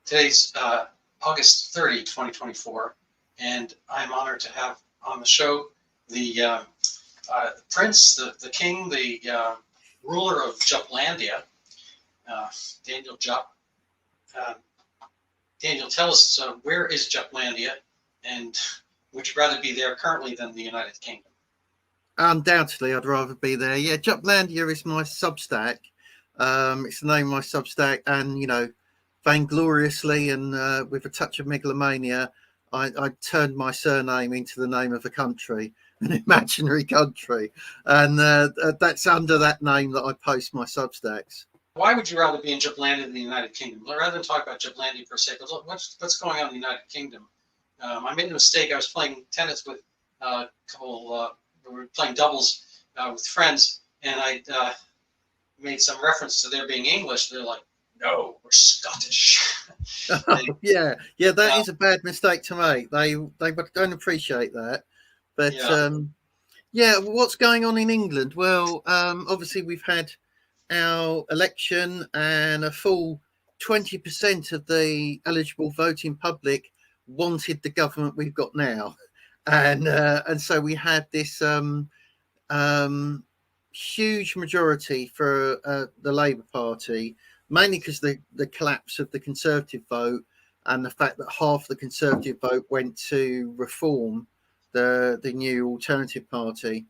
Today's August 30, 2024, and I'm honored to have on the show the prince, the king, the ruler of Jupplandia, Daniel Jupp. Daniel, tell us, where is Jupplandia, and would you rather be there currently than the United Kingdom? Undoubtedly, I'd rather be there. Yeah, Jupplandia is my Substack. It's the name of my Substack, and vaingloriously and with a touch of megalomania, I turned my surname into the name of a country, an imaginary country, and that's under that name that I post my Substacks. Why would you rather be in Jupplandia than the United Kingdom? Rather than talk about Jupplandia per se, but look, what's going on in the United Kingdom? I made a mistake. I was playing tennis with a couple. We were playing doubles with friends, and I made some reference to their being English. They're like, "No, we're Scottish." Yeah, that is a bad mistake to make. They don't appreciate that. But what's going on in England? Well, obviously we've had our election, and a full 20% of the eligible voting public wanted the government we've got now, and so we had this huge majority for the Labour Party, mainly because the collapse of the Conservative vote and the fact that half the Conservative vote went to Reform, the new Alternative Party.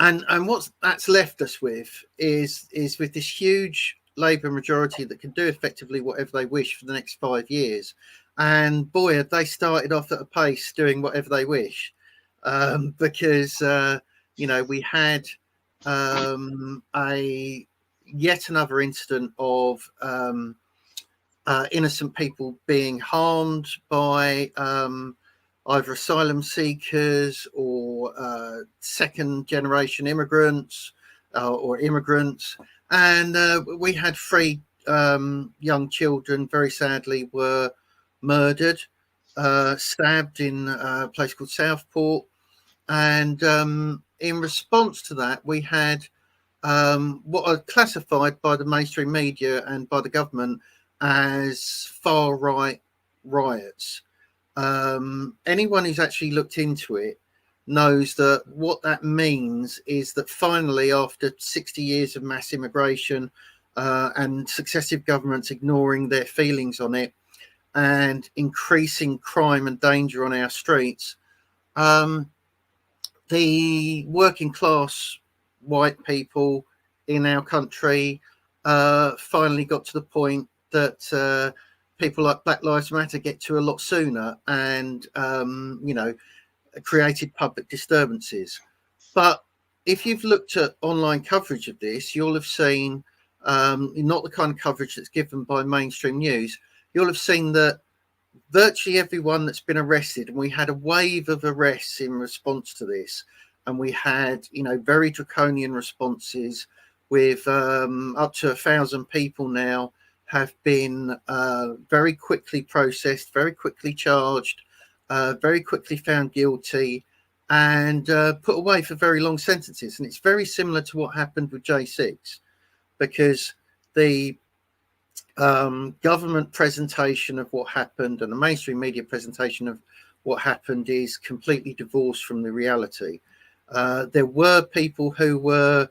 And what that's left us with is with this huge Labour majority that can do effectively whatever they wish for the next 5 years. And boy, have they started off at a pace doing whatever they wish, because we had a yet another incident of innocent people being harmed by either asylum seekers or second generation immigrants or immigrants. And we had 3 young children, very sadly, were murdered, stabbed in a place called Southport. And in response to that, we had what are classified by the mainstream media and by the government as far-right riots. Anyone who's actually looked into it knows that what that means is that finally, after 60 years of mass immigration and successive governments ignoring their feelings on it and increasing crime and danger on our streets, the working class white people in our country finally got to the point that people like Black Lives Matter get to a lot sooner, and created public disturbances. But if you've looked at online coverage of this, you'll have seen not the kind of coverage that's given by mainstream news. You'll have seen that virtually everyone that's been arrested, and we had a wave of arrests in response to this, and we had very draconian responses with up to 1,000 people now have been very quickly processed, very quickly charged, very quickly found guilty, and put away for very long sentences. And it's very similar to what happened with J6, because the government presentation of what happened and the mainstream media presentation of what happened is completely divorced from the reality. There were people who were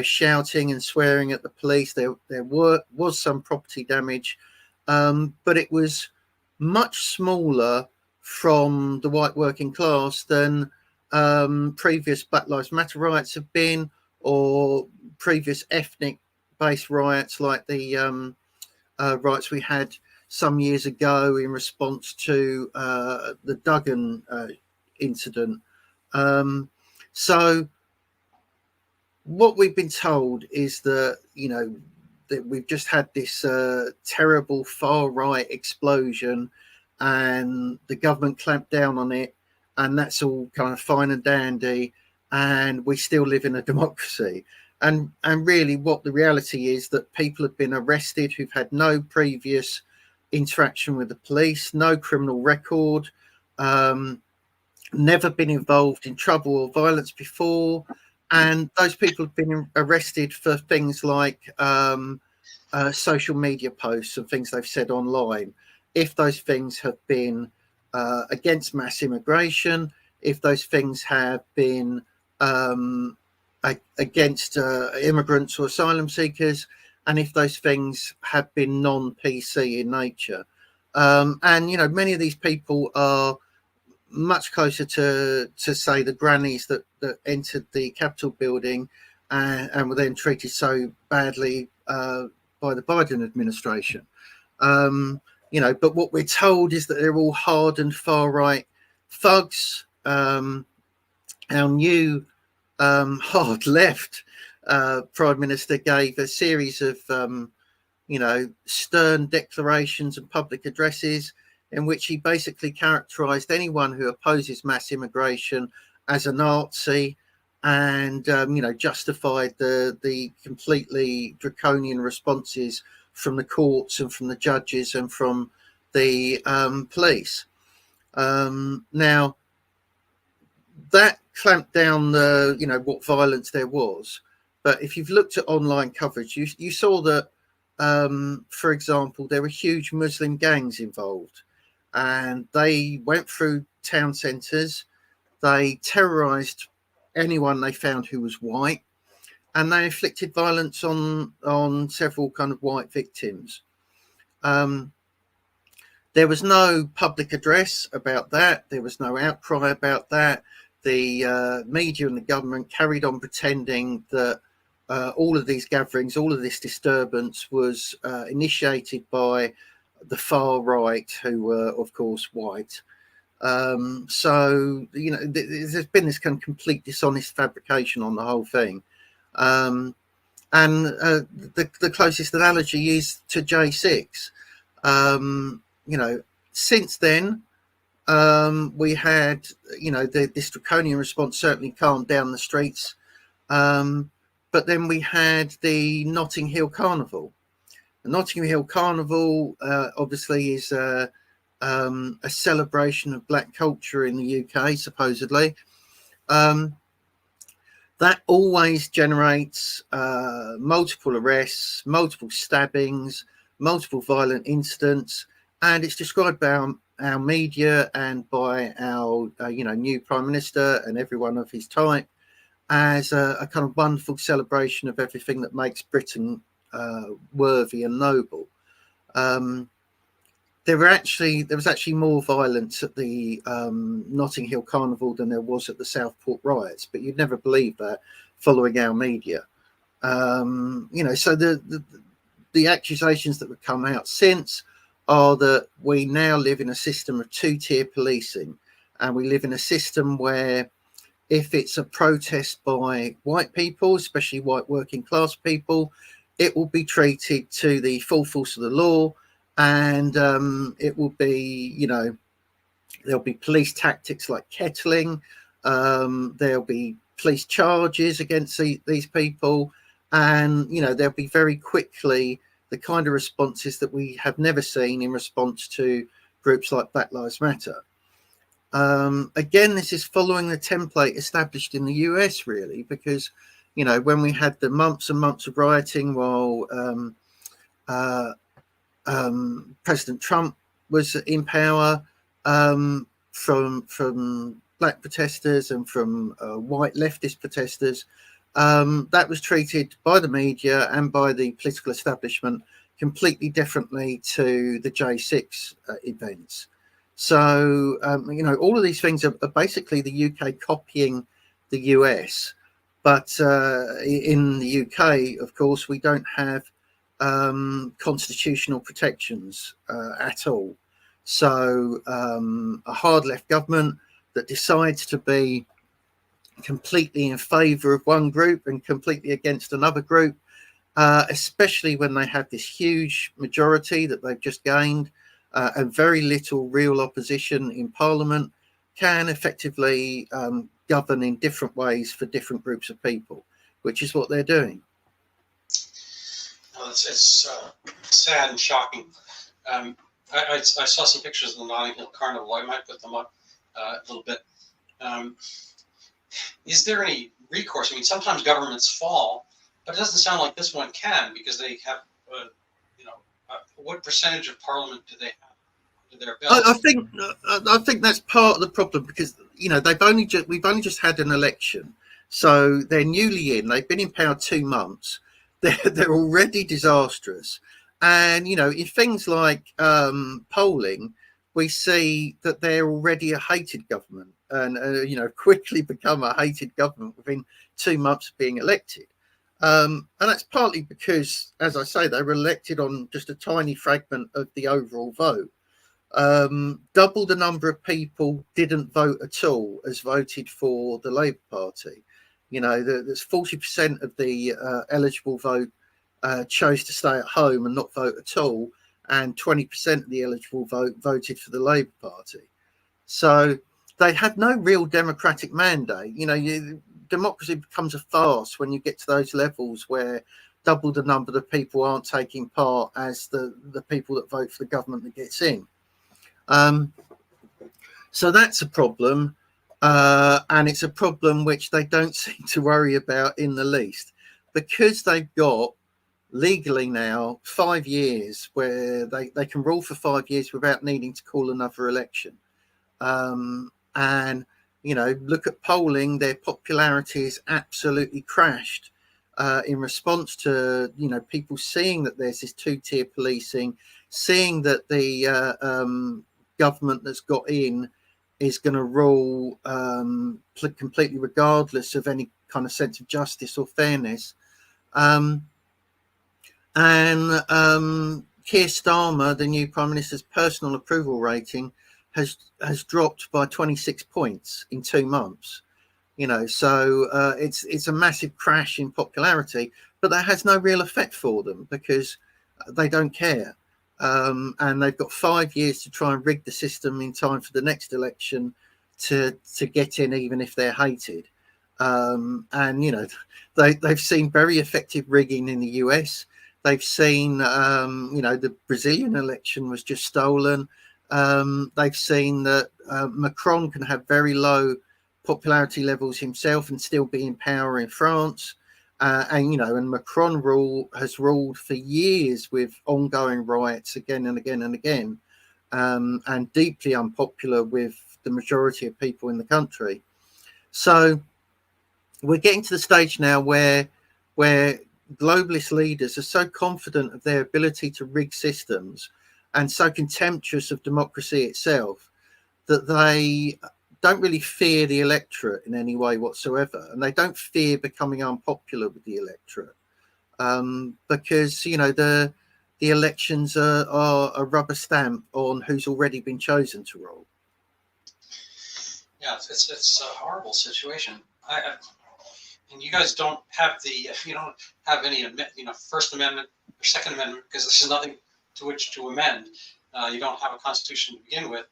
shouting and swearing at the police. There was some property damage, but it was much smaller from the white working class than previous Black Lives Matter riots have been, or previous ethnic-based riots like the riots we had some years ago in response to the Duggan incident. So what we've been told is that that we've just had this terrible far right explosion, and the government clamped down on it, and that's all kind of fine and dandy, and we still live in a democracy. And really what the reality is that people have been arrested who've had no previous interaction with the police, no criminal record, never been involved in trouble or violence before. And those people have been arrested for things like social media posts and things they've said online, if those things have been against mass immigration, if those things have been against immigrants or asylum seekers, and if those things have been non-PC in nature. And, you know, many of these people are much closer to say, the grannies that entered the Capitol building and were then treated so badly by the Biden administration. You know, but what we're told is that they're all hardened far-right thugs. Our new hard left Prime Minister gave a series of, you know, stern declarations and public addresses in which he basically characterized anyone who opposes mass immigration as a Nazi, and, you know, justified the completely draconian responses from the courts and from the judges and from the police. Now, that clamped down the, you know, what violence there was. But if you've looked at online coverage, you saw that, for example, there were huge Muslim gangs involved, and they went through town centres, they terrorised anyone they found who was white, and they inflicted violence on several kind of white victims. There was no public address about that. There was no outcry about that. The media and the government carried on pretending that all of these gatherings, all of this disturbance was initiated by the far right, who were, of course, white. So, you know, there's been this kind of complete dishonest fabrication on the whole thing. And the closest analogy is to J6. You know, since then, we had, you know, this draconian response certainly calmed down the streets. But then we had the Notting Hill Carnival. The Notting Hill Carnival obviously is a celebration of black culture in the UK, supposedly. That always generates multiple arrests, multiple stabbings, multiple violent incidents, and it's described by our media and by our you know, new Prime Minister and everyone of his type as a kind of wonderful celebration of everything that makes Britain worthy and noble. There was actually more violence at the Notting Hill Carnival than there was at the Southport riots, but you'd never believe that following our media. You know, so the accusations that would come out since are that we now live in a system of two-tier policing, and we live in a system where if it's a protest by white people, especially white working class people, it will be treated to the full force of the law, and it will be, you know, there'll be police tactics like kettling, there'll be police charges against these people, and, you know, there'll be very quickly the kind of responses that we have never seen in response to groups like Black Lives Matter. Again, this is following the template established in the US, really, because, you know, when we had the months and months of rioting while President Trump was in power, from black protesters and from white leftist protesters, that was treated by the media and by the political establishment completely differently to the J6 events. So, you know, all of these things are basically the UK copying the US. But in the UK, of course, we don't have constitutional protections at all. So a hard left government that decides to be completely in favour of one group and completely against another group, especially when they have this huge majority that they've just gained and very little real opposition in Parliament, can effectively govern in different ways for different groups of people, which is what they're doing. It's sad and shocking. I saw some pictures of the Notting Hill Carnival. I might put them up a little bit. Is there any recourse? I mean, sometimes governments fall, but it doesn't sound like this one can, because they have what percentage of Parliament do they have under their I, belt? I think that's part of the problem, because we've only just had an election, so they're newly in. They've been in power 2 months. They're already disastrous, and in things like polling, we see that they're already a hated government, and quickly become a hated government within 2 months of being elected. And that's partly because, as I say, they were elected on just a tiny fragment of the overall vote. Double the number of people didn't vote at all as voted for the Labour Party. There's 40% of the eligible vote chose to stay at home and not vote at all, and 20% of the eligible vote voted for the Labour Party. So they had no real democratic mandate. Democracy becomes a farce when you get to those levels where double the number of people aren't taking part as the people that vote for the government that gets in. So that's a problem, and it's a problem which they don't seem to worry about in the least, because they've got legally now 5 years where they can rule for 5 years without needing to call another election. And look at polling, their popularity has absolutely crashed in response to people seeing that there's this two-tier policing, seeing that the government that's got in is going to rule completely regardless of any kind of sense of justice or fairness. And Keir Starmer, the new Prime Minister's personal approval rating has dropped by 26 points in 2 months. So it's a massive crash in popularity, but that has no real effect for them because they don't care. And they've got 5 years to try and rig the system in time for the next election to get in, even if they're hated. And they've seen very effective rigging in the US. They've seen the Brazilian election was just stolen. They've seen that Macron can have very low popularity levels himself and still be in power in France. And Macron has ruled for years with ongoing riots again and again and again, and deeply unpopular with the majority of people in the country. So we're getting to the stage now where globalist leaders are so confident of their ability to rig systems and so contemptuous of democracy itself that they don't really fear the electorate in any way whatsoever, and they don't fear becoming unpopular with the electorate, because the elections are a rubber stamp on who's already been chosen to rule. Yeah, it's a horrible situation. And you guys don't have you don't have any First Amendment or Second Amendment, because there's nothing to which to amend. You don't have a constitution to begin with.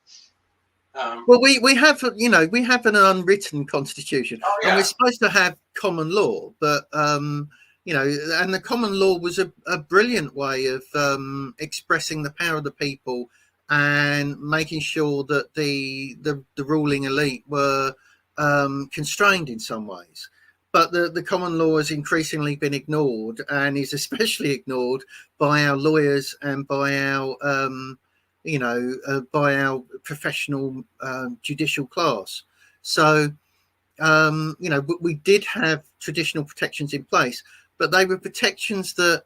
Well, we have an unwritten constitution, and we're supposed to have common law, but and the common law was a brilliant way of expressing the power of the people and making sure that the ruling elite were constrained in some ways. But the common law has increasingly been ignored, and is especially ignored by our lawyers and by our by our professional judicial class. So, we did have traditional protections in place, but they were protections that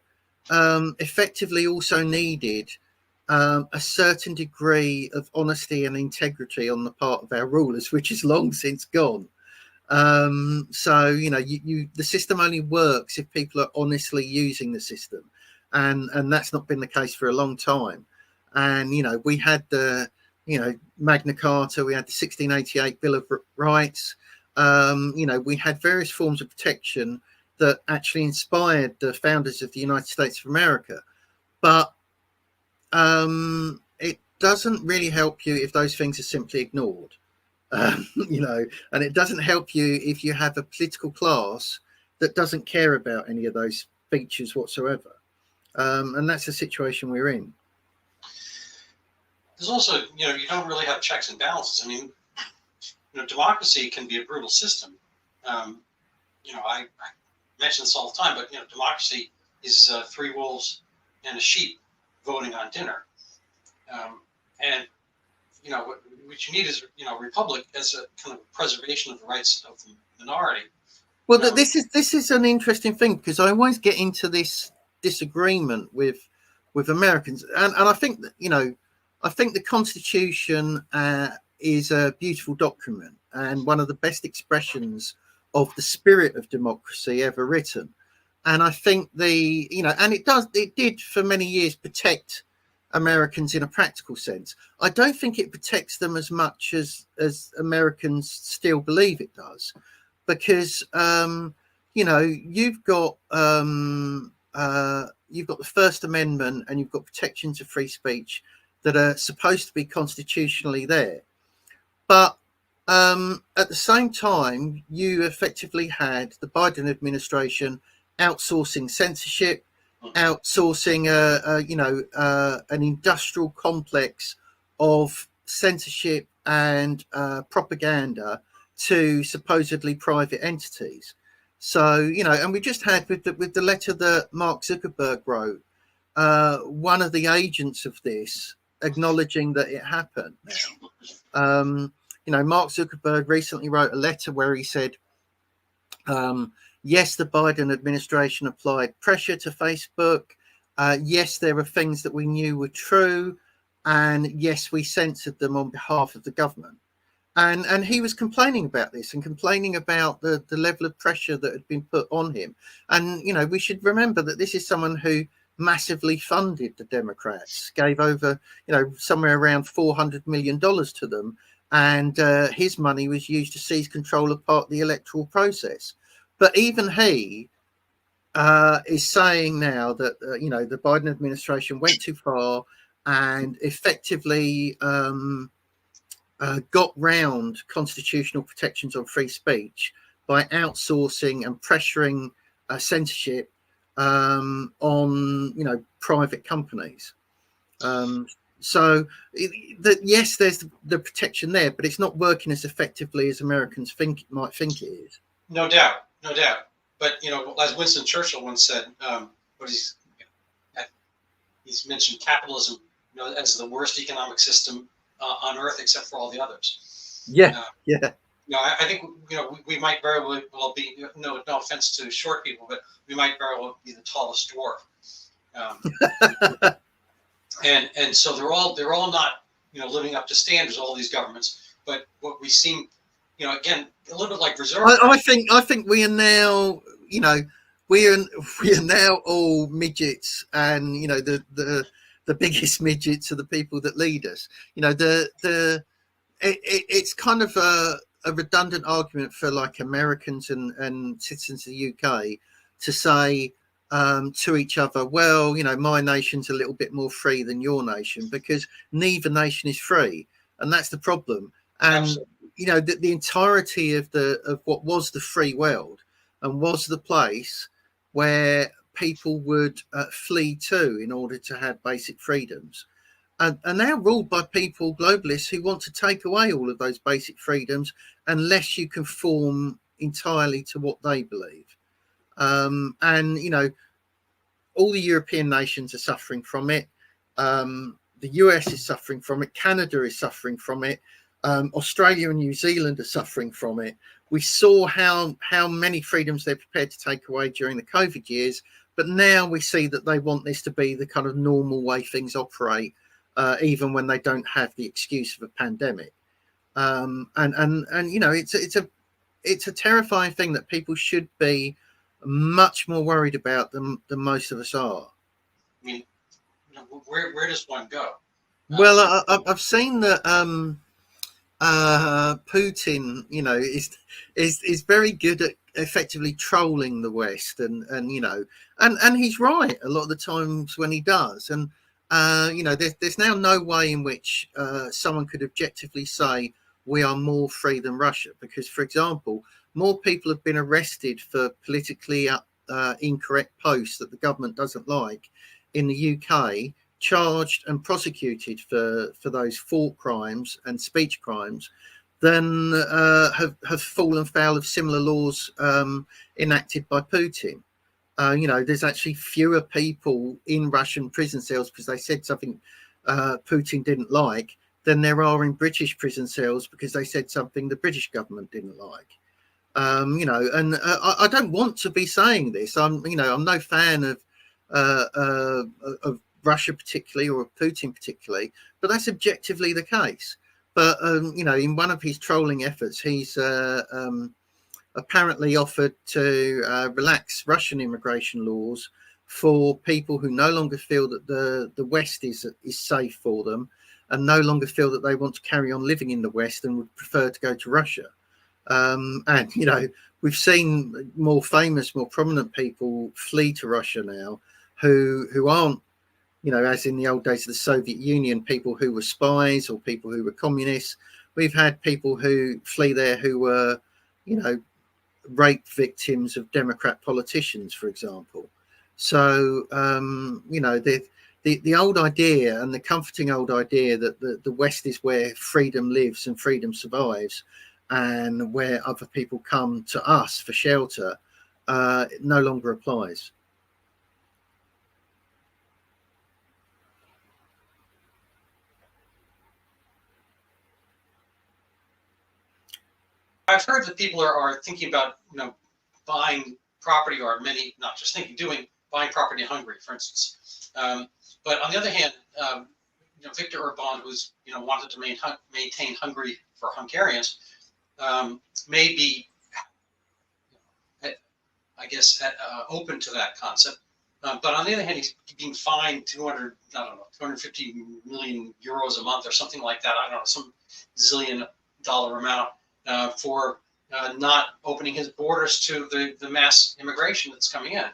effectively also needed a certain degree of honesty and integrity on the part of our rulers, which is long since gone. So, the system only works if people are honestly using the system. And that's not been the case for a long time. And, we had the, Magna Carta, we had the 1688 Bill of Rights. We had various forms of protection that actually inspired the founders of the United States of America. But it doesn't really help you if those things are simply ignored. And it doesn't help you if you have a political class that doesn't care about any of those features whatsoever. And that's the situation we're in. There's also, you don't really have checks and balances. I mean, democracy can be a brutal system. I mention this all the time, but democracy is three wolves and a sheep voting on dinner. And what you need is a republic as a kind of preservation of the rights of the minority. Well, this is an interesting thing, because I always get into this disagreement with Americans, and I think that I think the Constitution is a beautiful document and one of the best expressions of the spirit of democracy ever written. And I think and it did for many years protect Americans in a practical sense. I don't think it protects them as much as Americans still believe it does, because you've got the First Amendment and you've got protections of free speech that are supposed to be constitutionally there. But at the same time, you effectively had the Biden administration outsourcing censorship, outsourcing an industrial complex of censorship and propaganda to supposedly private entities. So and we just had with the letter that Mark Zuckerberg wrote, one of the agents of this acknowledging that it happened now. Mark Zuckerberg recently wrote a letter where he said, yes, the Biden administration applied pressure to Facebook. Yes, there are things that we knew were true. And yes, we censored them on behalf of the government. And he was complaining about this and complaining about the level of pressure that had been put on him. And, we should remember that this is someone who massively funded the Democrats, gave over, somewhere around $400 million to them. And his money was used to seize control of part of the electoral process. But even he is saying now that, the Biden administration went too far and effectively got round constitutional protections on free speech by outsourcing and pressuring censorship on private companies. Yes, there's the protection there, but it's not working as effectively as Americans might think it is. No doubt. But as Winston Churchill once said, he's mentioned capitalism as the worst economic system on earth, except for all the others. Yeah. I think we might very well be, no offense to short people, but we might very well be the tallest dwarf. And so they're all not living up to standards, all these governments. But what we seem, again, a little bit like reserve. I think we are now we are now all midgets, and the biggest midgets are the people that lead us. It's kind of a redundant argument for like Americans and citizens of the UK to say to each other, well, my nation's a little bit more free than your nation, because neither nation is free, and that's the problem. And the entirety of what was the free world and was the place where people would flee to in order to have basic freedoms, and are now ruled by people, globalists, who want to take away all of those basic freedoms unless you conform entirely to what they believe. And all the European nations are suffering from it. The US is suffering from it. Canada is suffering from it. Australia and New Zealand are suffering from it. We saw how many freedoms they're prepared to take away during the COVID years, but now we see that they want this to be the kind of normal way things operate, even when they don't have the excuse of a pandemic. It's a terrifying thing that people should be much more worried about than most of us are. I mean, where does one go? Well, I've seen that Putin, is very good at effectively trolling the West, and he's right a lot of the times when he does. And there's now no way in which someone could objectively say we are more free than Russia, because, for example, more people have been arrested for politically incorrect posts that the government doesn't like in the UK, charged and prosecuted for those thought crimes and speech crimes, than have fallen foul of similar laws enacted by Putin. There's actually fewer people in Russian prison cells because they said something Putin didn't like than there are in British prison cells because they said something the British government didn't like. I don't want to be saying this. I'm no fan of Russia particularly or of Putin particularly, but that's objectively the case. But in one of his trolling efforts, he's apparently offered to relax Russian immigration laws for people who no longer feel that the West is safe for them and no longer feel that they want to carry on living in the West and would prefer to go to Russia. We've seen more famous, more prominent people flee to Russia now who aren't, as in the old days of the Soviet Union, people who were spies or people who were communists. We've had people who flee there who were, rape victims of Democrat politicians, for example. So, the old idea and the comforting old idea that the West is where freedom lives and freedom survives and where other people come to us for shelter no longer applies. I've heard that people are thinking about buying property, or many not just thinking, buying property in Hungary, for instance. But on the other hand, Viktor Orban, who's wanted to maintain Hungary for Hungarians, may be, I guess, open to that concept. But on the other hand, he's being fined 250 million euros a month or something like that. I don't know, some zillion dollar amount for not opening his borders to the mass immigration that's coming in.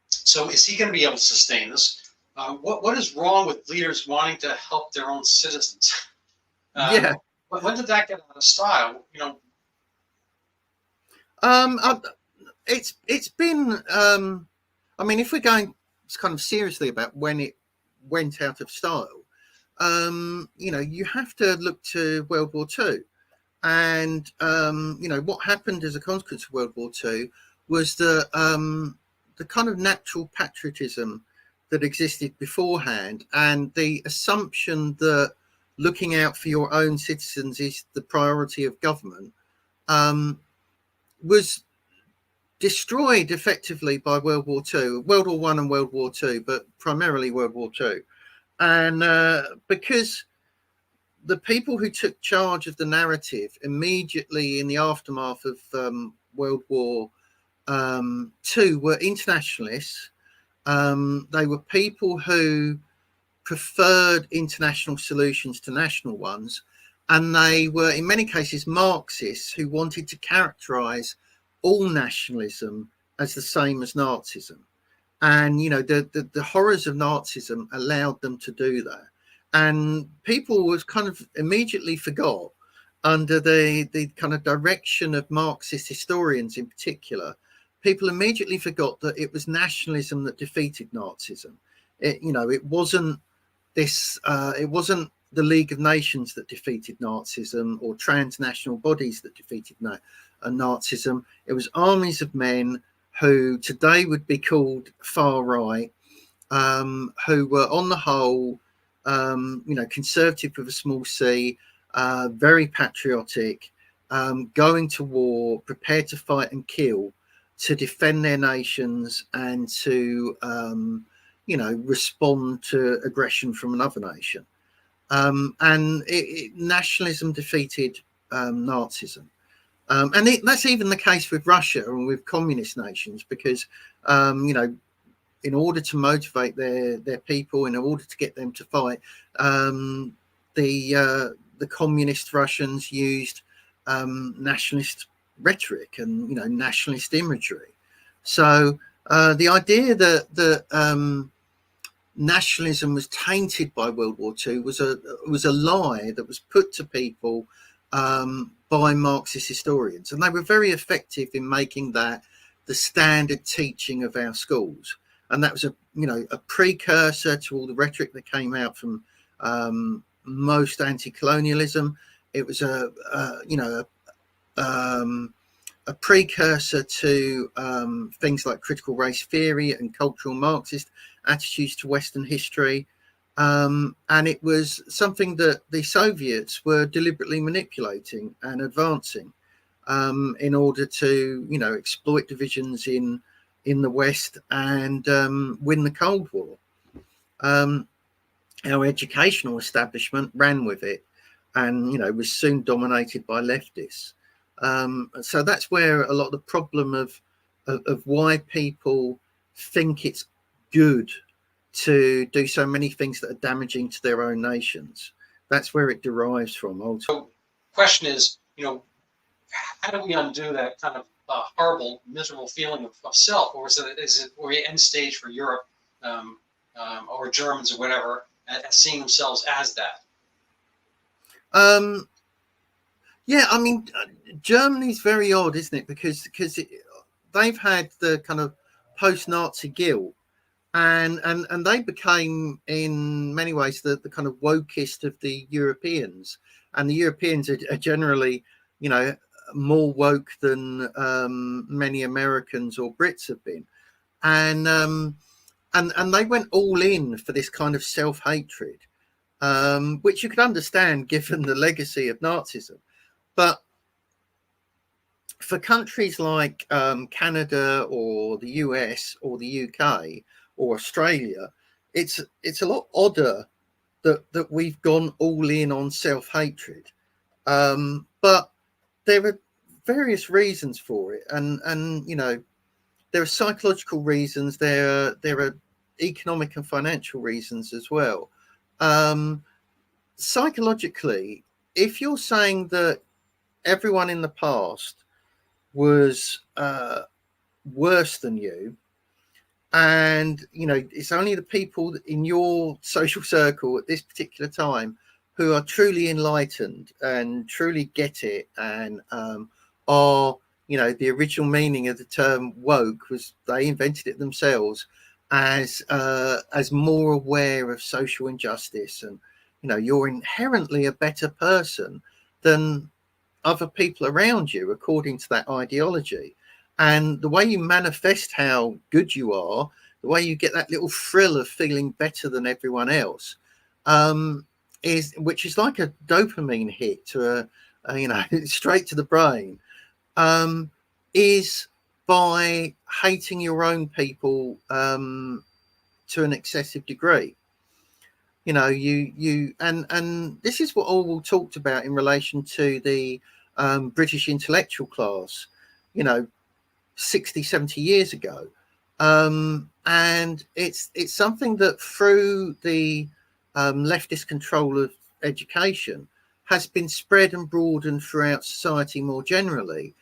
So is he going to be able to sustain this? What is wrong with leaders wanting to help their own citizens? Yeah. When did that get out of style? It's been. If we're going kind of seriously about when it went out of style, you have to look to World War II, and what happened as a consequence of World War II was the kind of natural patriotism that existed beforehand, and the assumption that looking out for your own citizens is the priority of government, was destroyed effectively by World War II, World War I and World War II, but primarily World War II. And because the people who took charge of the narrative immediately in the aftermath of World War II were internationalists. They were people who preferred international solutions to national ones, and they were in many cases Marxists who wanted to characterize all nationalism as the same as Nazism. And the horrors of Nazism allowed them to do that, and people was kind of immediately forgot, under the kind of direction of Marxist historians in particular. People immediately forgot that it was nationalism that defeated Nazism. It wasn't it wasn't the League of Nations that defeated Nazism or transnational bodies that defeated Nazism. It was armies of men who today would be called far right, who were on the whole, conservative with a small c, very patriotic, going to war, prepared to fight and kill, to defend their nations and to, respond to aggression from another nation. Nationalism defeated Nazism. That's even the case with Russia and with communist nations, because, in order to motivate their people, in order to get them to fight, the communist Russians used nationalist rhetoric and nationalist imagery. So the idea that nationalism was tainted by World War II was a lie that was put to people by Marxist historians, and they were very effective in making that the standard teaching of our schools. And that was a precursor to all the rhetoric that came out from most anti-colonialism. It was a a precursor to things like critical race theory and cultural Marxist attitudes to Western history. And it was something that the Soviets were deliberately manipulating and advancing in order to, exploit divisions in the West and win the Cold War. Our educational establishment ran with it and, was soon dominated by leftists. So that's where a lot of the problem of why people think it's good to do so many things that are damaging to their own nations. That's where it derives from. So, question is, how do we undo that kind of horrible, miserable feeling of self, or is it end stage for Europe or Germans or whatever, at seeing themselves as that? Yeah, I mean, Germany's very odd, isn't it? Because they've had the kind of post-Nazi guilt, and they became, in many ways, the kind of wokest of the Europeans. And the Europeans are generally, more woke than many Americans or Brits have been. And they went all in for this kind of self-hatred, which you could understand given the legacy of Nazism. But for countries like Canada or the US or the UK or Australia, it's a lot odder that we've gone all in on self-hatred. But there are various reasons for it, and there are psychological reasons, there are economic and financial reasons as well. Psychologically, if you're saying that everyone in the past was worse than you, and it's only the people in your social circle at this particular time who are truly enlightened and truly get it, and are the original meaning of the term woke was they invented it themselves as more aware of social injustice, and you're inherently a better person than other people around you according to that ideology. And the way you manifest how good you are, the way you get that little thrill of feeling better than everyone else, which is like a dopamine hit to straight to the brain, is by hating your own people to an excessive degree. And this is what Orwell talked about in relation to the British intellectual class, 60, 70 years ago. And it's something that through the leftist control of education has been spread and broadened throughout society more generally.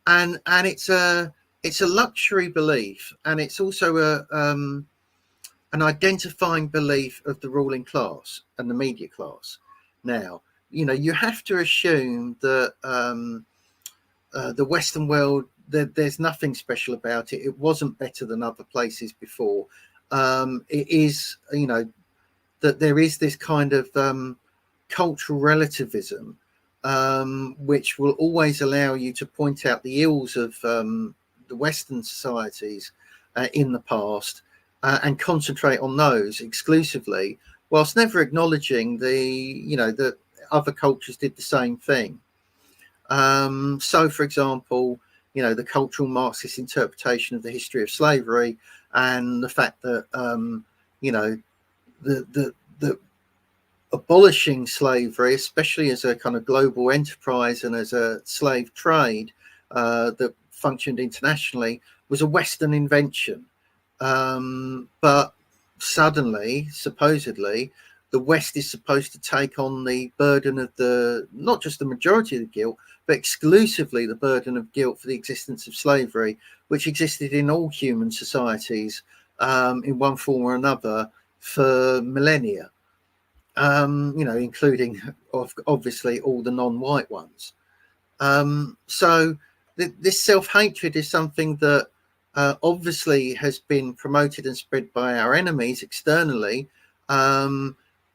And it's a luxury belief, and it's also an identifying belief of the ruling class and the media class. Now, you have to assume that the Western world, there's nothing special about it. It wasn't better than other places before. It is, that there is this kind of cultural relativism, which will always allow you to point out the ills of the Western societies in the past, and concentrate on those exclusively, whilst never acknowledging that other cultures did the same thing. So, for example, the cultural Marxist interpretation of the history of slavery, and the fact that the abolishing slavery, especially as a kind of global enterprise and as a slave trade that functioned internationally, was a Western invention. But suddenly, supposedly, the West is supposed to take on the burden of not just the majority of the guilt, but exclusively the burden of guilt for the existence of slavery, which existed in all human societies in one form or another for millennia, including obviously all the non-white ones. So this self-hatred is something that obviously has been promoted and spread by our enemies externally,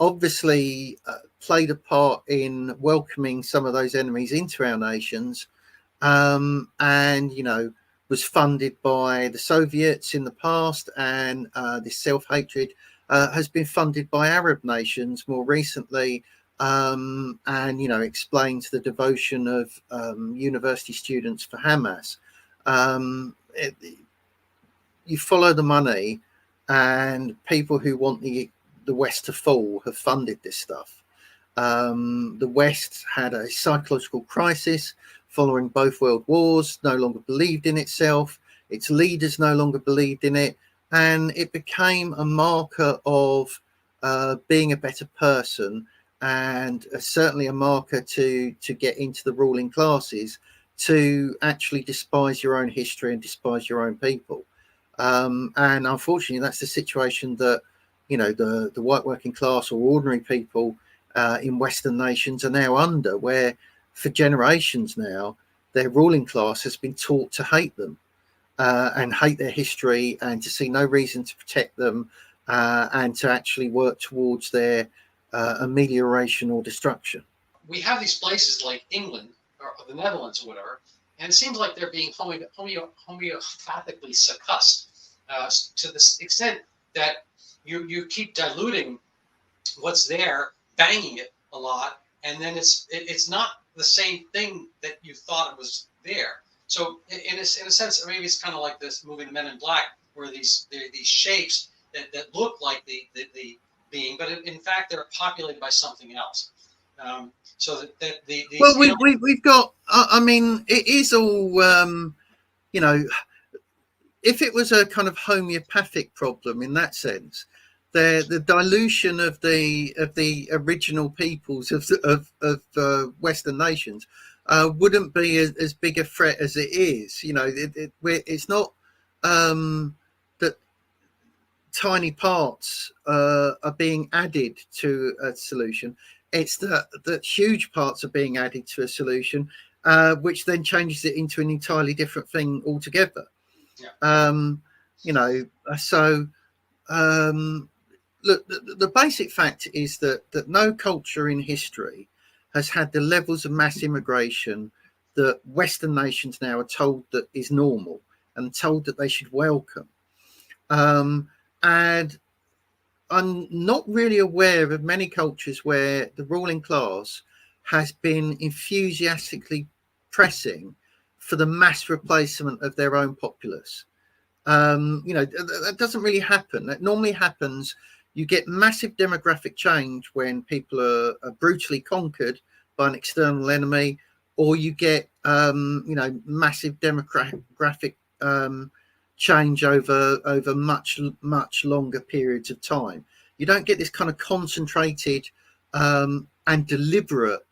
obviously played a part in welcoming some of those enemies into our nations, and was funded by the Soviets in the past, and this self-hatred has been funded by Arab nations more recently, and explains the devotion of university students for Hamas. You follow the money, and people who want the West to fall have funded this stuff. The West had a psychological crisis following both world wars, no longer believed in itself, its leaders no longer believed in it, and it became a marker of being a better person, and certainly a marker to get into the ruling classes, to actually despise your own history and despise your own people. And unfortunately, that's the situation that the white working class or ordinary people in Western nations are now under, where for generations now their ruling class has been taught to hate them and hate their history, and to see no reason to protect them, and to actually work towards their amelioration or destruction. We have these places like England or the Netherlands or whatever, and it seems like they're being homeopathically succussed to the extent that you keep diluting what's there, banging it a lot, and then it's not the same thing that you thought it was there. So in a sense, maybe it's kind of like this movie The Men in Black, where these shapes that look like the being, but in fact they're populated by something else. So that these, well, we've got. I mean, it is all. If it was a kind of homeopathic problem in that sense, the dilution of the original peoples of Western nations wouldn't be as big a threat as it is. It's not that tiny parts are being added to a solution. It's that huge parts are being added to a solution, which then changes it into an entirely different thing altogether. Yeah. So look, the basic fact is that no culture in history has had the levels of mass immigration that Western nations now are told that is normal and told that they should welcome. And I'm not really aware of many cultures where the ruling class has been enthusiastically pressing for the mass replacement of their own populace. That doesn't really happen. That normally happens. You get massive demographic change when people are brutally conquered by an external enemy, or you get massive demographic change over much longer periods of time. You don't get this kind of concentrated and deliberate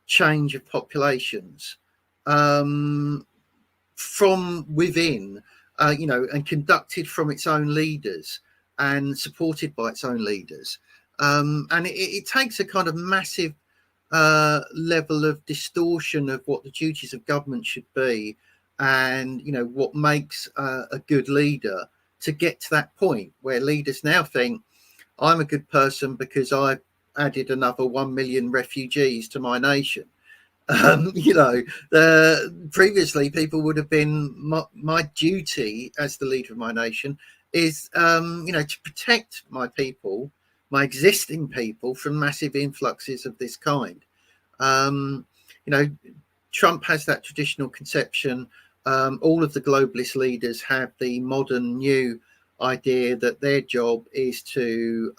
change of populations from within, and conducted from its own leaders and supported by its own leaders. And it takes a kind of massive level of distortion of what the duties of government should be, and what makes a good leader, to get to that point where leaders now think, I'm a good person because I added another 1 million refugees to my nation. Previously people would have been, my duty as the leader of my nation is to protect my people, my existing people, from massive influxes of this kind. Trump has that traditional conception. All of the globalist leaders have the modern new idea that their job is to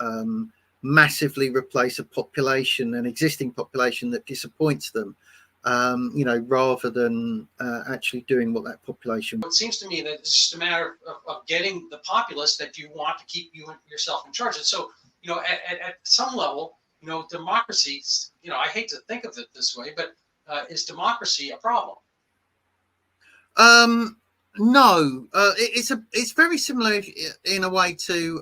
massively replace a population, an existing population that disappoints them, rather than actually doing what that population. It seems to me that it's just a matter of getting the populace that you want to keep yourself in charge. And so, at some level, democracy, I hate to think of it this way, but is democracy a problem? No, it's very similar in a way to,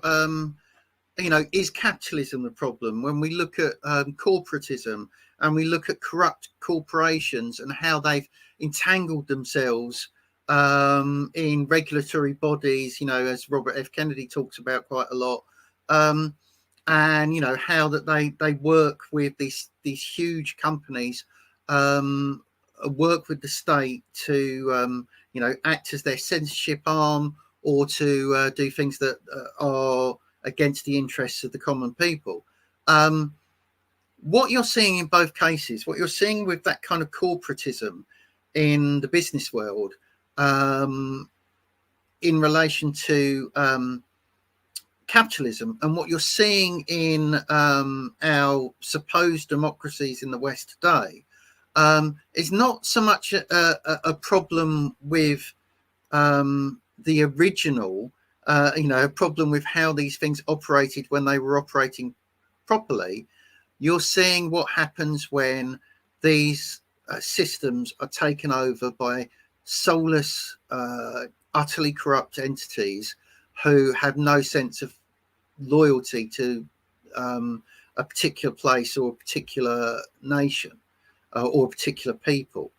is capitalism the problem? When we look at corporatism, and we look at corrupt corporations and how they've entangled themselves in regulatory bodies, as Robert F. Kennedy talks about quite a lot, and how that they work with these huge companies work with the state to act as their censorship arm, or to do things that are against the interests of the common people. What you're seeing in both cases, what you're seeing with that kind of corporatism in the business world, in relation to capitalism, and what you're seeing in our supposed democracies in the West today, is not so much a problem with the original, a problem with how these things operated when they were operating properly. You're seeing what happens when these systems are taken over by soulless, utterly corrupt entities who have no sense of loyalty to a particular place or a particular nation or a particular people.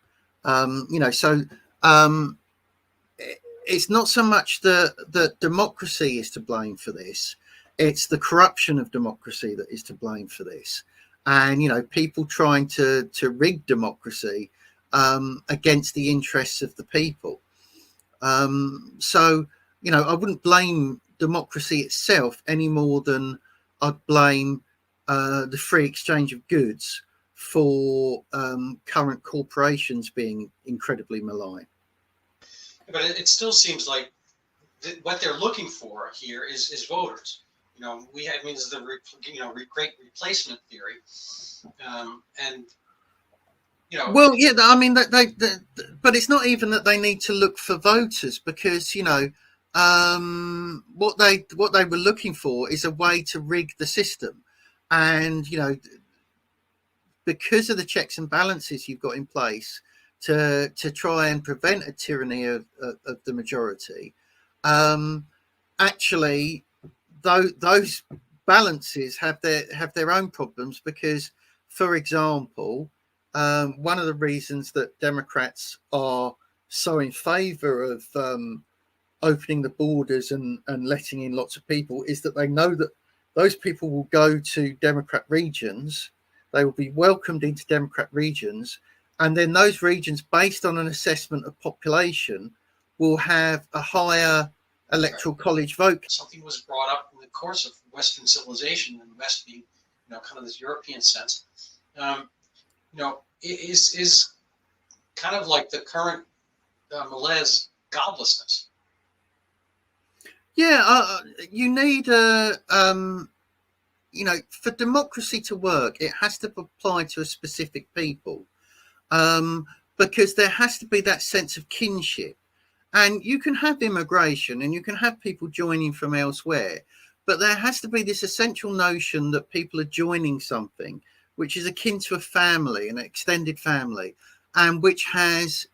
It's not so much that democracy is to blame for this. It's the corruption of democracy that is to blame for this. And, people trying to rig democracy against the interests of the people. I wouldn't blame democracy itself any more than I'd blame the free exchange of goods for current corporations being incredibly malign. But it still seems like what they're looking for here is voters. This is the great replacement theory, Well, yeah, I mean but it's not even that they need to look for voters, because what they were looking for is a way to rig the system, and because of the checks and balances you've got in place to try and prevent a tyranny of the majority. Actually, those balances have their own problems, because, for example, one of the reasons that Democrats are so in favour of opening the borders and letting in lots of people is that they know that those people will go to Democrat regions, they will be welcomed into Democrat regions, and then those regions, based on an assessment of population, will have a higher electoral college vote. Something was brought up in the course of Western civilization, and the West being, kind of this European sense, is kind of like the current malaise, godlessness. Yeah, you need for democracy to work, it has to apply to a specific people, because there has to be that sense of kinship. And you can have immigration and you can have people joining from elsewhere, but there has to be this essential notion that people are joining something which is akin to a family, an extended family, and which has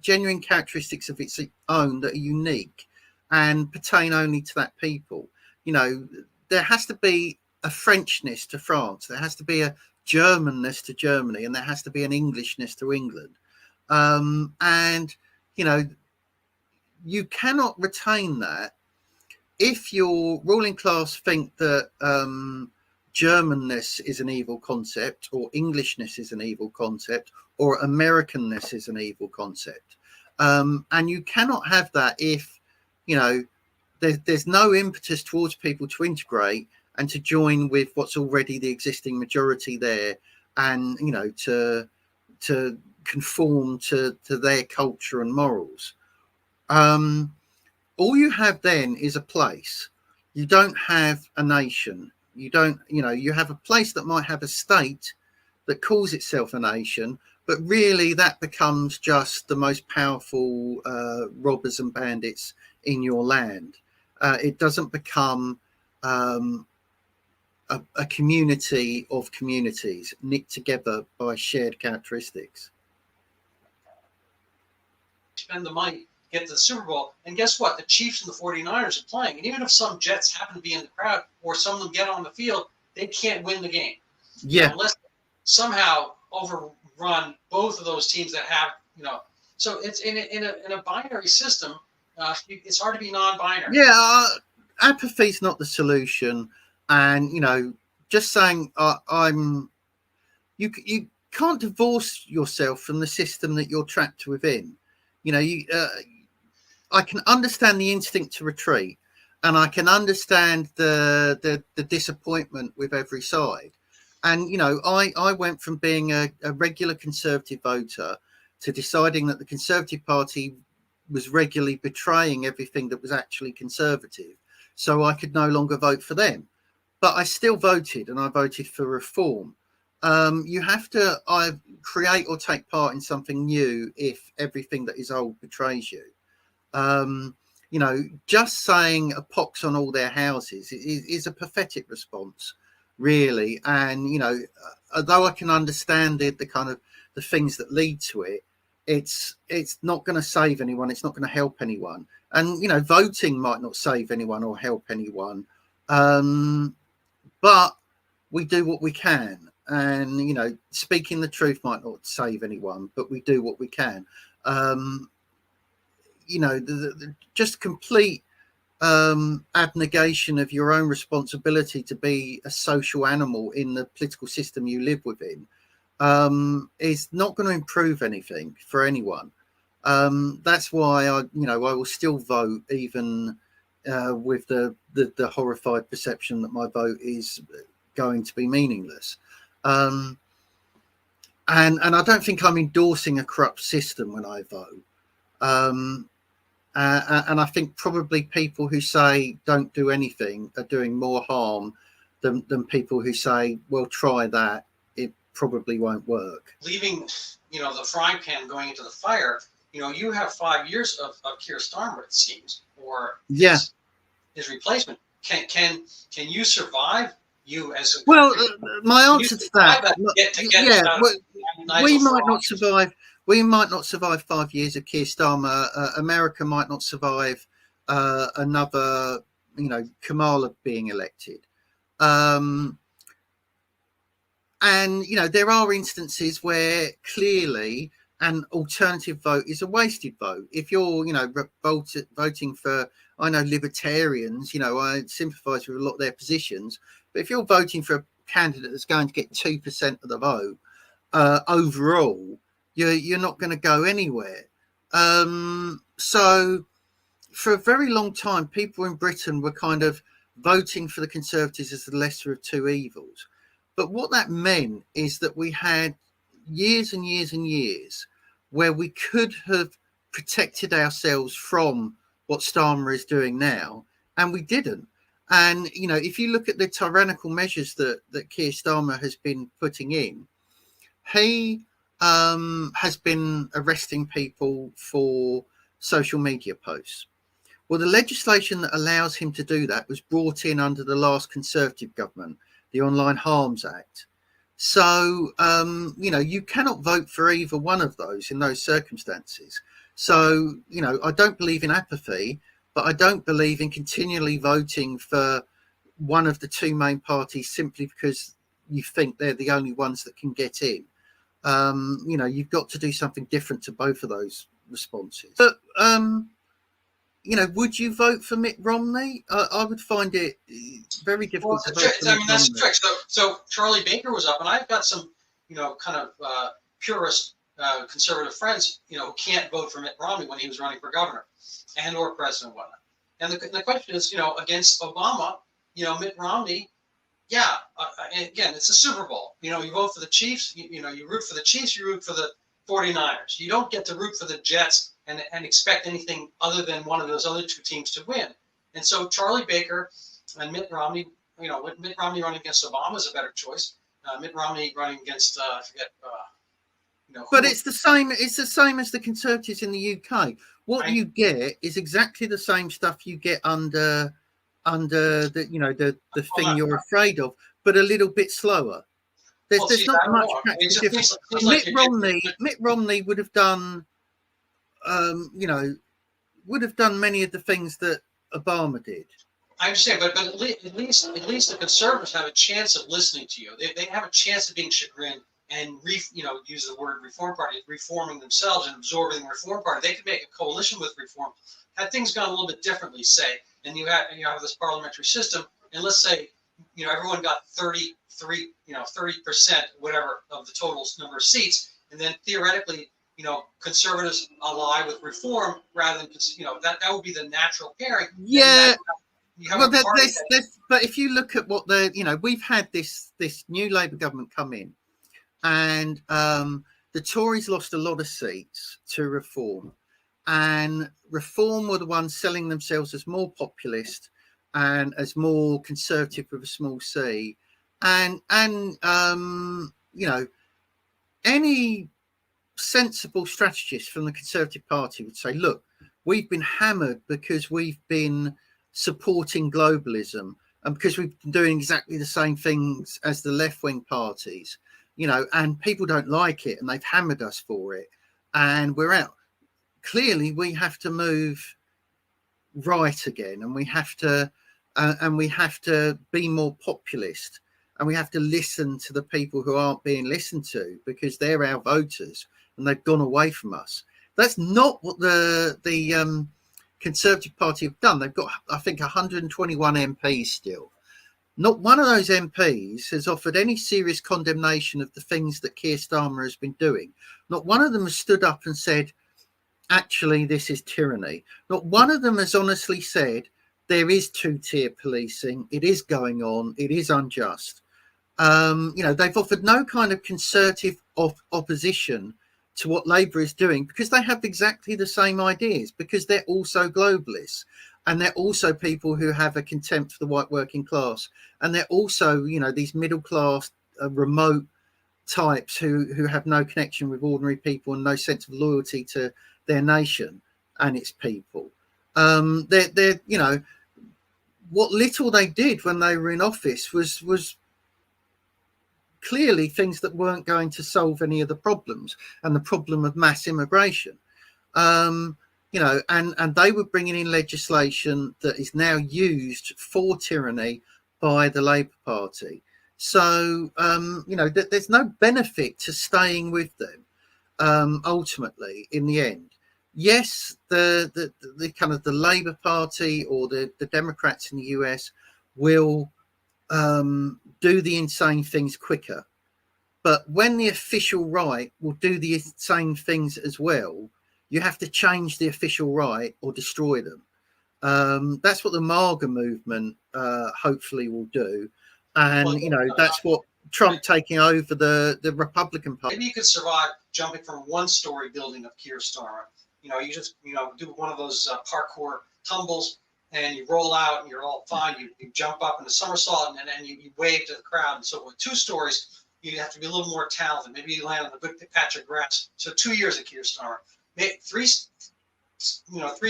genuine characteristics of its own that are unique and pertain only to that people. There has to be a Frenchness to France, there has to be a Germanness to Germany, and there has to be an Englishness to England. You cannot retain that if your ruling class think that Germanness is an evil concept, or Englishness is an evil concept, or Americanness is an evil concept. And you cannot have that if, there's no impetus towards people to integrate and to join with what's already the existing majority there, and, to conform to their culture and morals. All you have then is a place. You don't have a nation. You don't, you have a place that might have a state that calls itself a nation, but really that becomes just the most powerful robbers and bandits in your land. It doesn't become a community of communities knit together by shared characteristics. Spend the money, get to the Super Bowl, and guess what? The Chiefs and the 49ers are playing, and even if some Jets happen to be in the crowd or some of them get on the field, they can't win the game. Yeah. Unless somehow overrun both of those teams that have, so it's in a binary system. It's hard to be non-binary. Yeah, apathy is not the solution, and just saying can't divorce yourself from the system that you're trapped within. You know, I can understand the instinct to retreat, and I can understand the disappointment with every side. And, you know, I went from being a regular Conservative voter to deciding that the Conservative Party was regularly betraying everything that was actually Conservative. So I could no longer vote for them. But I still voted, and I voted for reform. You have to either create or take part in something new if everything that is old betrays you. You know, just saying a pox on all their houses is a pathetic response, really. And, you know, although I can understand the kind of the things that lead to it, it's not going to save anyone. It's not going to help anyone. And, you know, voting might not save anyone or help anyone. But we do what we can. And, you know, speaking the truth might not save anyone, but we do what we can. You know, just complete abnegation of your own responsibility to be a social animal in the political system you live within is not going to improve anything for anyone. That's why I will still vote, even with the horrified perception that my vote is going to be meaningless. And I don't think I'm endorsing a corrupt system when I vote. And I think probably people who say don't do anything are doing more harm than people who say, well, try that. It probably won't work. Leaving, you know, the frying pan going into the fire, you know, you have 5 years of Keir Starmer, it seems, or his replacement. Can you survive? You as a well, my answer to that, we might not survive. We might not survive 5 years of Keir Starmer. America might not survive another, you know, Kamala being elected. And, you know, there are instances where clearly an alternative vote is a wasted vote. If you're, you know, voting for, I know libertarians, you know, I sympathise with a lot of their positions. But if you're voting for a candidate that's going to get 2% of the vote overall, you're not going to go anywhere. So for a very long time, people in Britain were kind of voting for the Conservatives as the lesser of two evils. But what that meant is that we had years and years and years where we could have protected ourselves from what Starmer is doing now, and we didn't. And, you know, if you look at the tyrannical measures that Keir Starmer has been putting in, he has been arresting people for social media posts. Well, the legislation that allows him to do that was brought in under the last Conservative government, the Online Harms Act. So, you know, you cannot vote for either one of those in those circumstances. So, you know, I don't believe in apathy, but I don't believe in continually voting for one of the two main parties simply because you think they're the only ones that can get in. You know, you've got to do something different to both of those responses. But, you know, would you vote for Mitt Romney? I would find it very difficult to vote for Mitt Romney. That's the trick. So Charlie Baker was up, and I've got some, you know, kind of purist conservative friends, you know, who can't vote for Mitt Romney when he was running for governor and or president and whatnot. And the question is, you know, against Obama, you know, Mitt Romney, again, it's a Super Bowl. You know, you vote for the Chiefs, you know, you root for the Chiefs, you root for the 49ers. You don't get to root for the Jets and expect anything other than one of those other two teams to win. And so Charlie Baker and Mitt Romney, you know, Mitt Romney running against Obama is a better choice. Mitt Romney running against, I forget, you know. But it's the same. It's the same as the Conservatives in the UK. What you get is exactly the same stuff you get under the, you know, the thing you're afraid of, but a little bit slower. There's not much practical difference. Mitt Romney would have done, you know, would have done many of the things that Obama did. I understand, but at least the Conservatives have a chance of listening to you. They have a chance of being chagrined and you know, use the word Reform Party, reforming themselves and absorbing the Reform Party. They could make a coalition with Reform. Had things gone a little bit differently, say, and you have this parliamentary system, and let's say everyone got 33, 30%, whatever, of the total number of seats, and then theoretically, conservatives ally with reform rather than, that would be the natural pairing. Yeah. There's, but if you look at what we've had this new Labour government come in, and the Tories lost a lot of seats to Reform, and Reform were the ones selling themselves as more populist and as more conservative with a small c, and any sensible strategist from the Conservative Party would say, look, we've been hammered because we've been supporting globalism and because we've been doing exactly the same things as the left-wing parties, and people don't like it and they've hammered us for it and we're out. Clearly we have to move right again, and we have to be more populist, and we have to listen to the people who aren't being listened to because they're our voters and they've gone away from us. That's not what the Conservative Party have done. They've got, I think, 121 MPs still. Not one of those MPs has offered any serious condemnation of the things that Keir Starmer has been doing. Not one of them has stood up and said, actually, this is tyranny. Not one of them has honestly said, there is two-tier policing. It is going on. It is unjust. They've offered no kind of concerted opposition to what Labour is doing because they have exactly the same ideas, because they're also globalists, and they're also people who have a contempt for the white working class, and they're also, these middle class, remote types who have no connection with ordinary people and no sense of loyalty to their nation and its people. They're what little they did when they were in office was clearly things that weren't going to solve any of the problems, and the problem of mass immigration. And they were bringing in legislation that is now used for tyranny by the Labour Party. So, there's no benefit to staying with them, ultimately, in the end. Yes, the kind of the Labour Party or the Democrats in the US will do the insane things quicker. But when the official right will do the insane things as well, you have to change the official right or destroy them. That's what the MAGA movement hopefully will do. And, that's what Trump taking over the Republican Party. Maybe you could survive jumping from one-story building of Keir Starmer. You just, do one of those parkour tumbles and you roll out and you're all fine. You jump up in a somersault and then you wave to the crowd. And so with 2 stories, you have to be a little more talented. Maybe you land on a good patch of grass. So 2 years at Keir Starmer. 3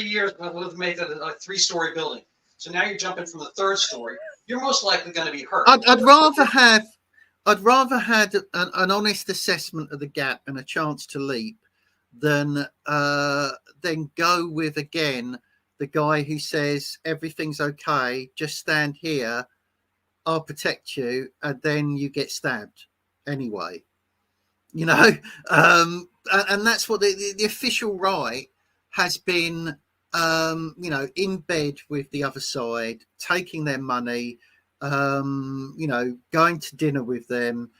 years would make it a 3-story building. So now you're jumping from the 3rd story. You're most likely going to be hurt. I'd rather have an honest assessment of the gap and a chance to leap than go with, again, the guy who says everything's okay, just stand here, I'll protect you, and then you get stabbed anyway. And that's what the official right has been, in bed with the other side, taking their money, going to dinner with them,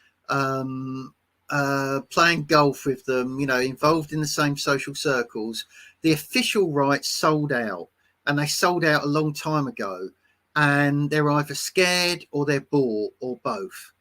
playing golf with them, involved in the same social circles. The official right sold out, and they sold out a long time ago, and they're either scared or they're bought or both.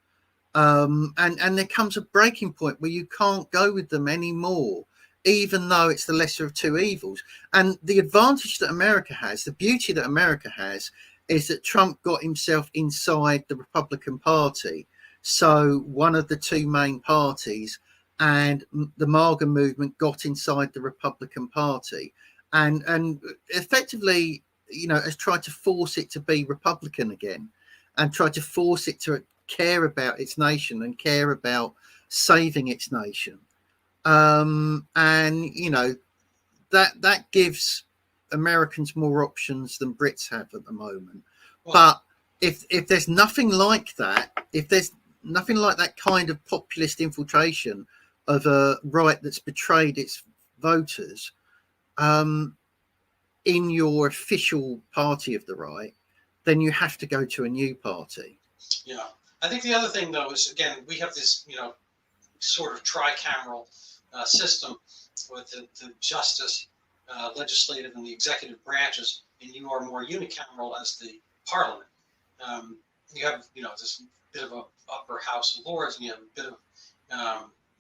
And there comes a breaking point where you can't go with them anymore, even though it's the lesser of 2 evils. And the advantage that America has, the beauty that America has, is that Trump got himself inside the Republican Party. So one of the 2 main parties, and the MAGA movement got inside the Republican Party, and effectively, has tried to force it to be Republican again, and tried to force it to care about its nation and care about saving its nation. That gives Americans more options than Brits have at the moment. But if there's nothing like that, if there's nothing like that kind of populist infiltration of a right that's betrayed its voters in your official party of the right, then you have to go to a new party. Yeah. I think the other thing, though, is, again, we have this, sort of tricameral system with the justice, legislative, and the executive branches, and you are more unicameral as the parliament. You have, this bit of a upper house of lords, and you have a bit of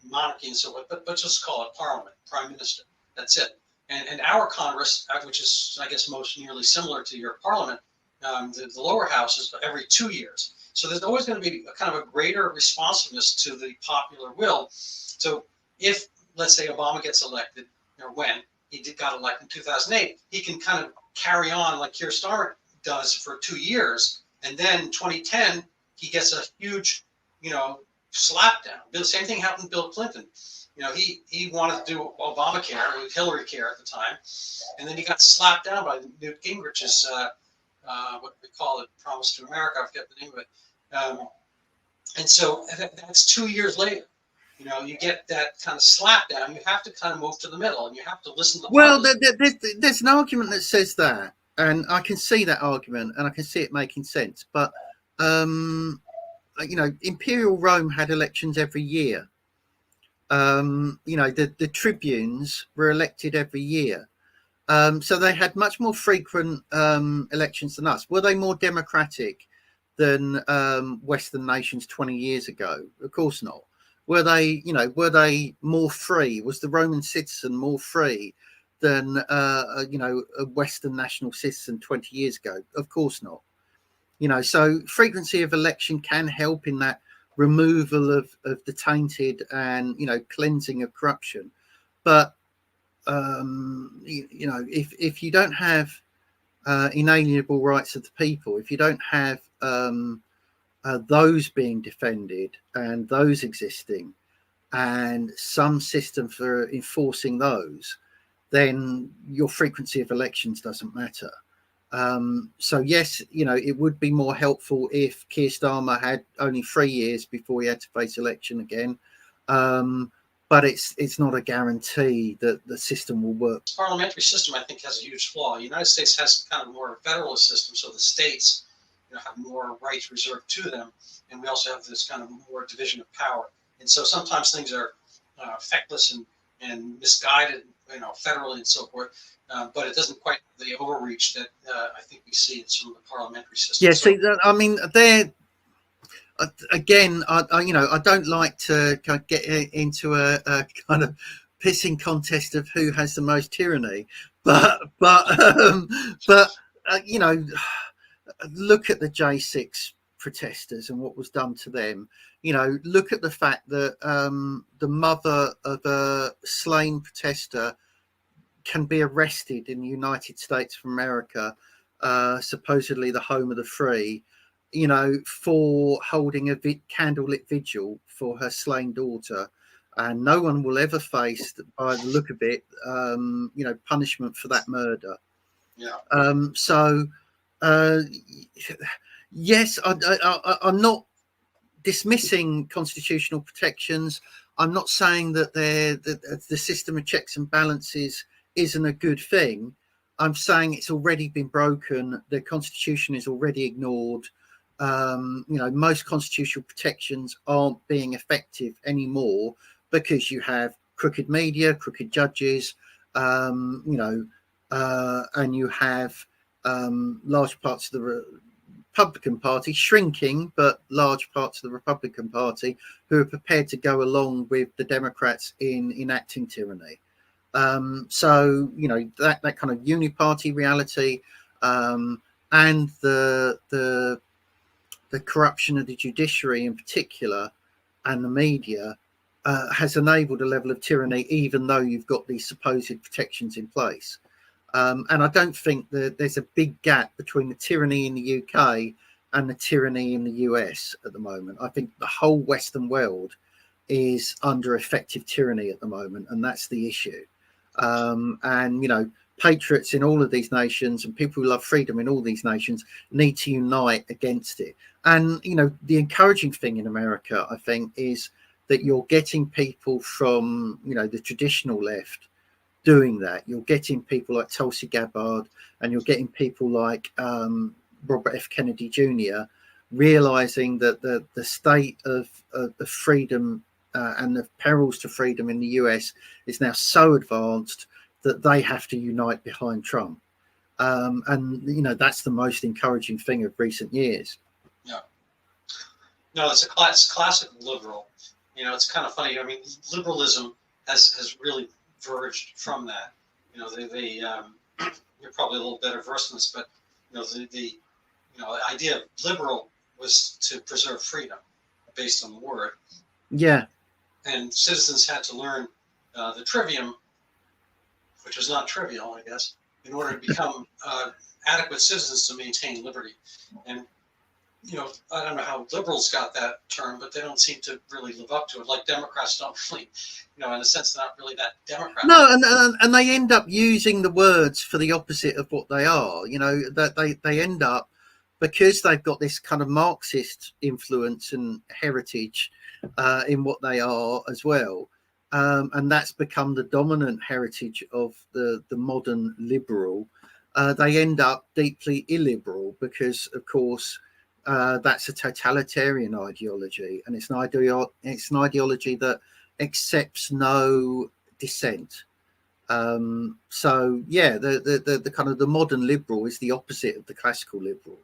monarchy and so forth, but just call it parliament, prime minister. That's it. And our Congress, which is, I guess, most nearly similar to your parliament, the lower house is every 2 years. So there's always going to be a kind of a greater responsiveness to the popular will. So if, let's say, Obama gets elected, or when he got elected in 2008, he can kind of carry on like Keir Starmer does for 2 years, and then 2010 he gets a huge, slap down. The same thing happened to Bill Clinton. He wanted to do Obamacare, it was Hillary Care at the time, and then he got slapped down by Newt Gingrich's what we call it, Promise to America. I forget the name of it. And so that's 2 years later. You get that kind of slap down. You have to kind of move to the middle, and you have to listen to the Well, there's an argument that says that, and I can see that argument, and I can see it making sense. But Imperial Rome had elections every year. The tribunes were elected every year. So they had much more frequent elections than us. Were they more democratic than Western nations 20 years ago? Of course not. Were they more free? Was the Roman citizen more free than a Western national citizen 20 years ago? Of course not. So frequency of election can help in that removal of the tainted and cleansing of corruption. But if you don't have inalienable rights of the people, if you don't have those being defended and those existing and some system for enforcing those, then your frequency of elections doesn't matter. So yes, it would be more helpful if Keir Starmer had only 3 years before he had to face election again. But it's not a guarantee that the system will work. The parliamentary system, I think, has a huge flaw. The United States has kind of more federalist system, so the states have more rights reserved to them, and we also have this kind of more division of power. And so sometimes things are feckless and misguided, federally and so forth. But it doesn't quite have the overreach that I think we see in some of the parliamentary systems. Yeah, see, I mean, they're again, I don't like to get into a kind of pissing contest of who has the most tyranny, but look at the J6 protesters and what was done to them. Look at the fact that the mother of a slain protester can be arrested in the United States of America, supposedly the home of the free, for holding a candlelit vigil for her slain daughter, and no one will ever face, by the look of it, punishment for that murder. Yeah. Yes, I'm not dismissing constitutional protections. I'm not saying that the system of checks and balances isn't a good thing. I'm saying it's already been broken. The Constitution is already ignored. Most constitutional protections aren't being effective anymore because you have crooked media, crooked judges, and you have large parts of the Republican Party shrinking, but large parts of the Republican Party who are prepared to go along with the Democrats in enacting tyranny. That kind of uniparty reality and the corruption of the judiciary in particular and the media has enabled a level of tyranny, even though you've got these supposed protections in place. And I don't think that there's a big gap between the tyranny in the UK and the tyranny in the US at the moment. I think the whole Western world is under effective tyranny at the moment, and that's the issue. Patriots in all of these nations and people who love freedom in all these nations need to unite against it. And, the encouraging thing in America, I think, is that you're getting people from, the traditional left doing that. You're getting people like Tulsi Gabbard, and you're getting people like Robert F. Kennedy Jr., realizing that the state of freedom and the perils to freedom in the US is now so advanced that they have to unite behind Trump. And, you know, that's the most encouraging thing of recent years. Yeah. No, it's a classic liberal. You know, it's kind of funny. I mean, liberalism has really verged from that. You know, you're probably a little better versed in this, but, you know, the idea of liberal was to preserve freedom based on the word. Yeah. And citizens had to learn the trivium, which was not trivial, I guess, in order to become adequate citizens to maintain liberty. And, you know, I don't know how liberals got that term, but they don't seem to really live up to it. Like Democrats don't really, you know, in a sense, not really that Democrat. No, and they end up using the words for the opposite of what they are. You know, that they end up, because they've got this kind of Marxist influence and heritage in what they are as well. And that's become the dominant heritage of the modern liberal. They end up deeply illiberal because, of course, that's a totalitarian ideology, and it's an ideology that accepts no dissent. So yeah, the kind of the modern liberal is the opposite of the classical liberal.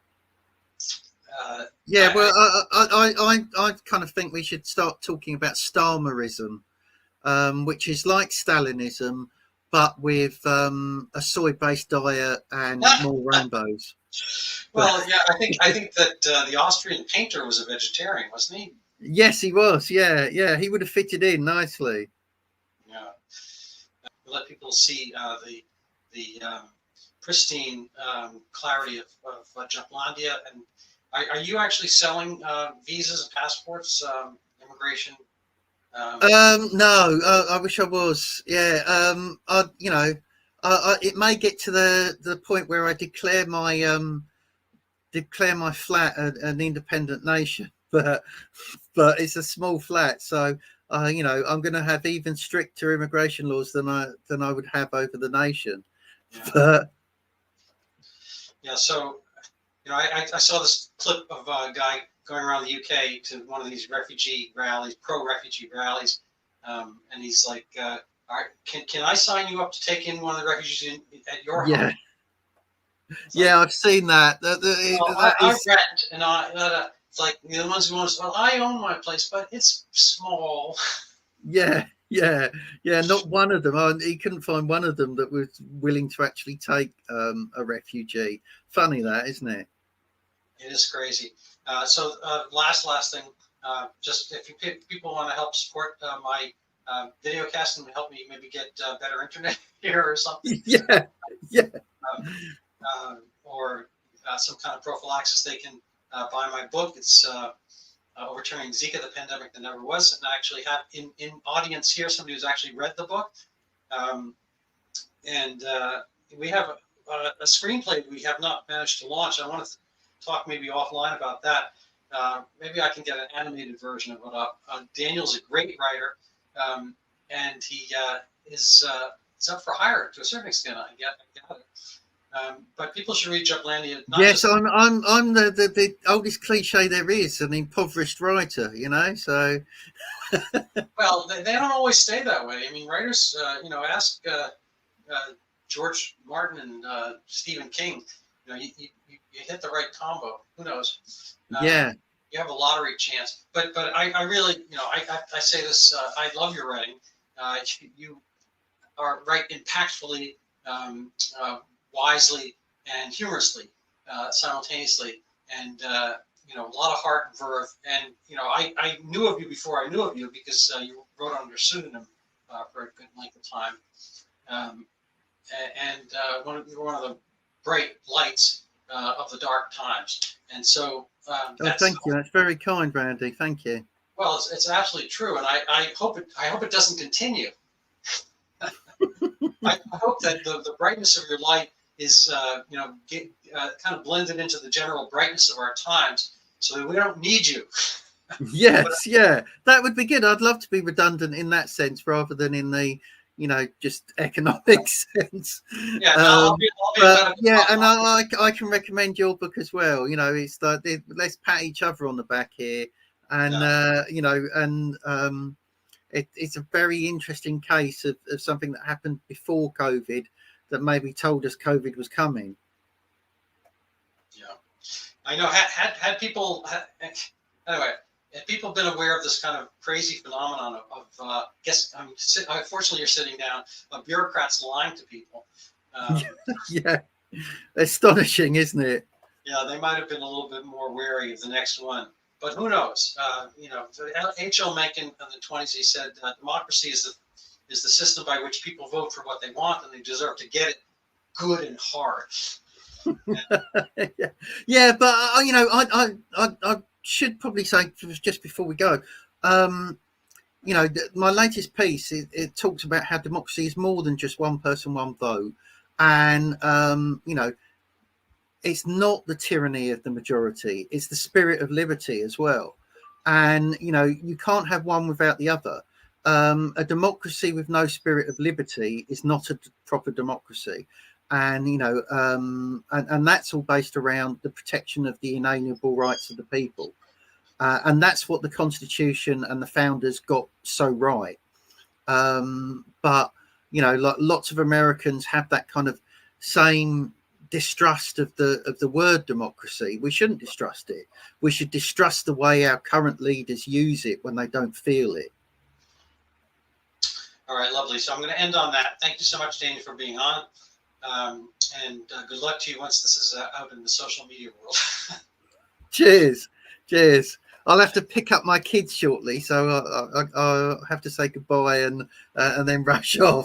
Yeah, well, I kind of think we should start talking about Stalmerism, which is like Stalinism, but with a soy-based diet and more rainbows. Well, yeah, I think that the Austrian painter was a vegetarian, wasn't he? Yes, he was. Yeah, he would have fitted in nicely. Yeah, let people see the pristine clarity of Jutlandia. And are you actually selling visas and passports, immigration? No, I wish I was. Yeah, it may get to the point where I declare my flat an independent nation, but it's a small flat, so I'm going to have even stricter immigration laws than I would have over the nation. Yeah. But yeah, so I saw this clip of a guy going around the UK to one of these refugee rallies, pro-refugee rallies, and he's like, all right, can I sign you up to take in one of the refugees at your home? Yeah, I've seen that. I rent, and it's like the ones who want to. Well, I own my place, but it's small. Yeah. Not one of them. He couldn't find one of them that was willing to actually take a refugee. Funny that, isn't it? It is crazy. So last thing, just if people want to help support my video cast and help me maybe get better internet here or something. Yeah. Or some kind of prophylaxis, they can buy my book. It's Overturning Zika, the Pandemic That Never Was. And I actually have in audience here somebody who's actually read the book. And we have a screenplay we have not managed to launch. I want to talk maybe offline about that. Maybe I can get an animated version of it. Daniel's a great writer, and he is up for hire to a certain extent. I get it. But people should read Jutlandia. Yes, I'm the oldest cliche there is, an impoverished writer, So well, they don't always stay that way. I mean, writers, ask George Martin and Stephen King. You hit the right combo. Who knows? Yeah. You have a lottery chance. But I really, I say this. I love your writing. You write impactfully. Wisely and humorously, simultaneously, and a lot of heart and verve. And I knew of you before I knew of you because you wrote under pseudonym for a good length of time, and you were one of the bright lights of the dark times. And so, thank you. That's very kind, Randy. Thank you. Well, it's absolutely true, and I hope it doesn't continue. I hope that the brightness of your light is kind of blended into the general brightness of our times, so that we don't need you. Yes, yeah, that would be good. I'd love to be redundant in that sense, rather than in the just economic sense. Yeah, I'll be But yeah, and I can recommend your book as well. It's like let's pat each other on the back here, and it's a very interesting case of something that happened before COVID that maybe told us COVID was coming. Yeah, I know. Had people anyway? Have people been aware of this kind of crazy phenomenon of unfortunately you're sitting down, of bureaucrats lying to people? Yeah, astonishing, isn't it? Yeah, they might have been a little bit more wary of the next one, but who knows? H.L. Mencken in the 20s, he said, democracy is the system by which people vote for what they want, and they deserve to get it good and hard. Yeah, but I should probably say just before we go, my latest piece, it talks about how democracy is more than just one person, one vote, and it's not the tyranny of the majority; it's the spirit of liberty as well. And you can't have one without the other. A democracy with no spirit of liberty is not a proper democracy. And and that's all based around the protection of the inalienable rights of the people, and that's what the Constitution and the founders got so right. But like lots of Americans have that kind of same distrust of the word democracy. We shouldn't distrust it. We should distrust the way our current leaders use it when they don't feel it. All right, lovely. So I'm going to end on that. Thank you so much, Daniel, for being on. And good luck to you once this is out in the social media world. Cheers. I'll have to pick up my kids shortly, so I'll have to say goodbye and then rush off.